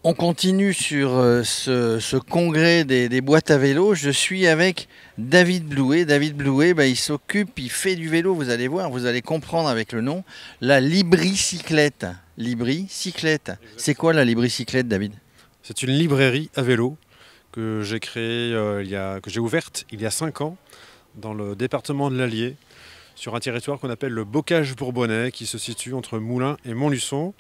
On continue sur ce congrès des boîtes à vélo. Je suis avec David Blouet. David Blouet, il s'occupe, il fait du vélo, vous allez voir, vous allez comprendre avec le nom, la Libricyclette. Libricyclette. C'est quoi la Libricyclette, David? C'est une librairie à vélo que j'ai créée, que j'ai ouverte il y a 5 ans dans le département de l'Allier, sur un territoire qu'on appelle le Bocage bourbonnais, qui se situe entre Moulins et Montluçon,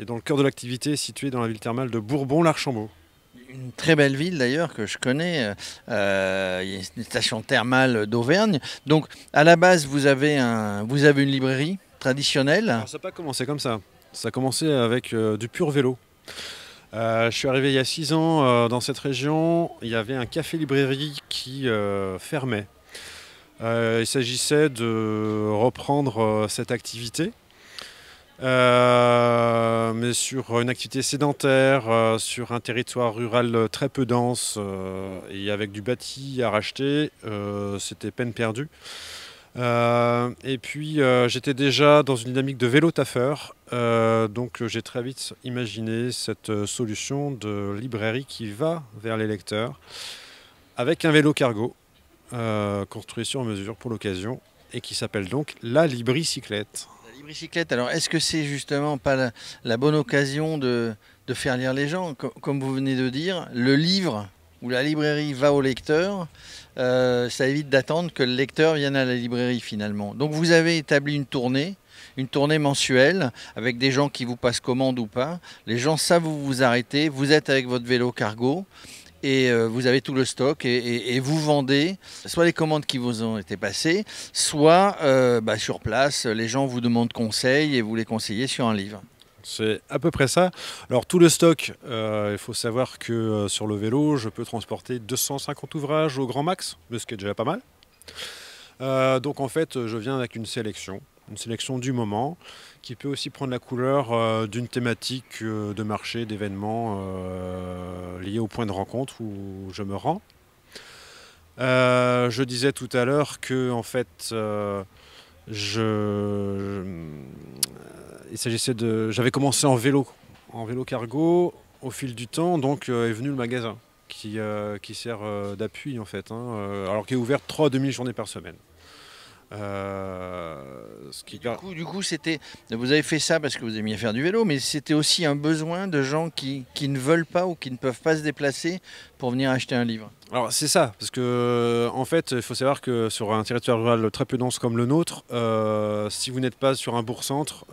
et dont le cœur de l'activité est situé dans la ville thermale de Bourbon-l'Archambault. Une très belle ville d'ailleurs que je connais. Il y a une station thermale d'Auvergne. Donc à la base, vous avez une librairie traditionnelle. Alors ça n'a pas commencé comme ça a commencé avec du pur vélo. Je suis arrivé il y a 6 ans dans cette région, il y avait un café-librairie qui fermait. Il s'agissait de reprendre cette activité, mais sur une activité sédentaire, sur un territoire rural très peu dense et avec du bâti à racheter, c'était peine perdue. Et puis j'étais déjà dans une dynamique de vélo taffeur, donc j'ai très vite imaginé cette solution de librairie qui va vers les lecteurs avec un vélo cargo construit sur mesure pour l'occasion et qui s'appelle donc la Libricyclette. La Libricyclette, alors est-ce que c'est justement pas la bonne occasion de faire lire les gens? Comme vous venez de dire, le livre ou la librairie va au lecteur, ça évite d'attendre que le lecteur vienne à la librairie finalement. Donc vous avez établi une tournée mensuelle avec des gens qui vous passent commande ou pas. Les gens savent où vous arrêtez, vous êtes avec votre vélo cargo et vous avez tout le stock et vous vendez soit les commandes qui vous ont été passées, soit sur place, les gens vous demandent conseil et vous les conseillez sur un livre. C'est à peu près ça. Alors tout le stock, il faut savoir que sur le vélo, je peux transporter 250 ouvrages au grand max, ce qui est déjà pas mal. Donc en fait, je viens avec une sélection du moment, qui peut aussi prendre la couleur d'une thématique de marché, d'événements liés au point de rencontre où je me rends. Je disais tout à l'heure que en fait, je, j'avais commencé en vélo cargo. Au fil du temps, donc est venu le magasin qui sert d'appui en fait, hein, alors qui est ouvert 3 demi-journées par semaine. Ce qui... Du coup, vous avez fait ça parce que vous aimiez faire du vélo, mais c'était aussi un besoin de gens qui ne veulent pas ou qui ne peuvent pas se déplacer pour venir acheter un livre. Alors c'est ça, parce que en fait, il faut savoir que sur un territoire rural très peu dense comme le nôtre, si vous n'êtes pas sur un bourg-centre,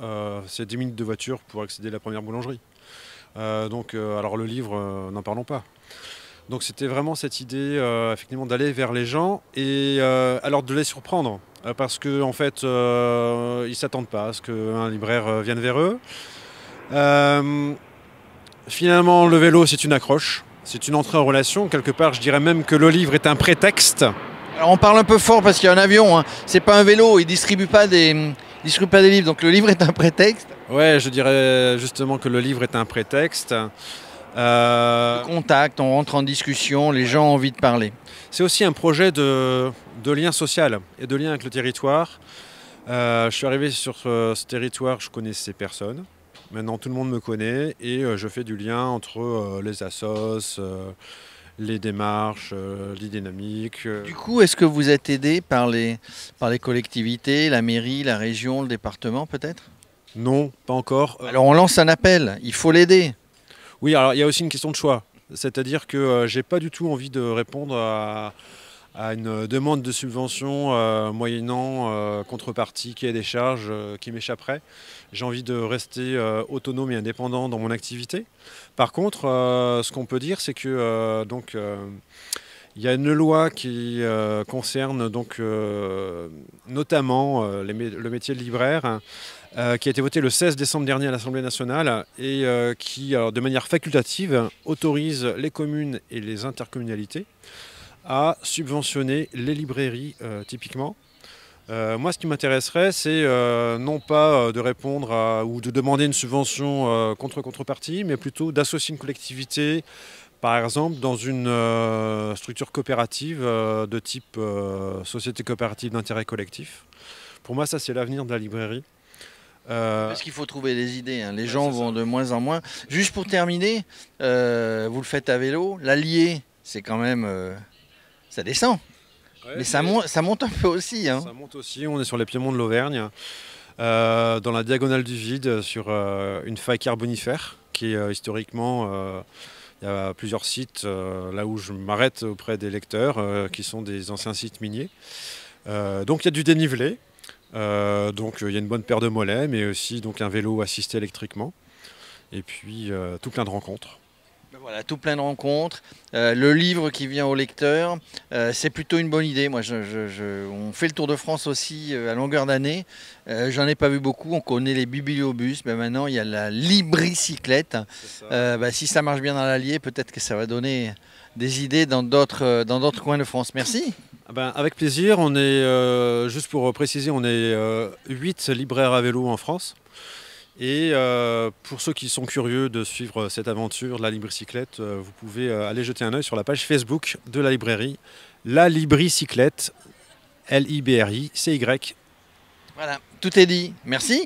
c'est 10 minutes de voiture pour accéder à la première boulangerie. Alors le livre, n'en parlons pas. Donc c'était vraiment cette idée effectivement d'aller vers les gens et alors de les surprendre parce que en fait ils s'attendent pas à ce qu'un libraire vienne vers eux. Finalement le vélo c'est une accroche, c'est une entrée en relation. Quelque part je dirais même que le livre est un prétexte. Alors on parle un peu fort parce qu'il y a un avion, hein. C'est pas un vélo, il distribue pas des livres, donc le livre est un prétexte. Ouais, je dirais justement que le livre est un prétexte. De contact, on rentre en discussion, les gens ont envie de parler. C'est aussi un projet de lien social et de lien avec le territoire. Je suis arrivé sur ce territoire, je connaissais personne. Maintenant tout le monde me connaît et je fais du lien entre les assos, les démarches, les dynamiques. Du coup, est-ce que vous êtes aidé par les collectivités, la mairie, la région, le département peut-être? Non, pas encore. Alors on lance un appel, il faut l'aider. Oui, alors il y a aussi une question de choix. C'est-à-dire que j'ai pas du tout envie de répondre à une demande de subvention moyennant contrepartie, qui est des charges qui m'échapperaient. J'ai envie de rester autonome et indépendant dans mon activité. Par contre, ce qu'on peut dire, c'est que il y a une loi qui concerne donc notamment le métier de libraire, qui a été votée le 16 décembre dernier à l'Assemblée nationale et qui, de manière facultative, autorise les communes et les intercommunalités à subventionner les librairies typiquement. Moi, ce qui m'intéresserait, c'est non pas de répondre ou de demander une subvention contre contrepartie, mais plutôt d'associer une collectivité, par exemple, dans une structure coopérative de type société coopérative d'intérêt collectif. Pour moi, ça, c'est l'avenir de la librairie. Parce qu'il faut trouver des idées, hein. Les gens vont de moins en moins. Juste pour terminer, vous le faites à vélo. L'Allier, c'est quand même... ça descend. Ouais, mais ça monte un peu aussi. Hein. Ça monte aussi, on est sur les piémonts de l'Auvergne, dans la diagonale du vide, sur une faille carbonifère, qui est historiquement... il y a plusieurs sites là où je m'arrête auprès des lecteurs, qui sont des anciens sites miniers. Donc il y a du dénivelé. Donc il y a une bonne paire de mollets, mais aussi donc, un vélo assisté électriquement. Et puis tout plein de rencontres. Voilà, tout plein de rencontres. Le livre qui vient au lecteur, c'est plutôt une bonne idée. Moi, on fait le Tour de France aussi à longueur d'année. J'en ai pas vu beaucoup. On connaît les bibliobus. Mais maintenant, il y a la libricyclette. Si ça marche bien dans l'Allier, peut-être que ça va donner des idées dans d'autres coins de France. Merci. Avec plaisir. On est, juste pour préciser, on est 8 libraires à vélo en France. Et pour ceux qui sont curieux de suivre cette aventure de la libricyclette, vous pouvez aller jeter un œil sur la page Facebook de la librairie, La Libricyclette, Libricy. Voilà, tout est dit. Merci.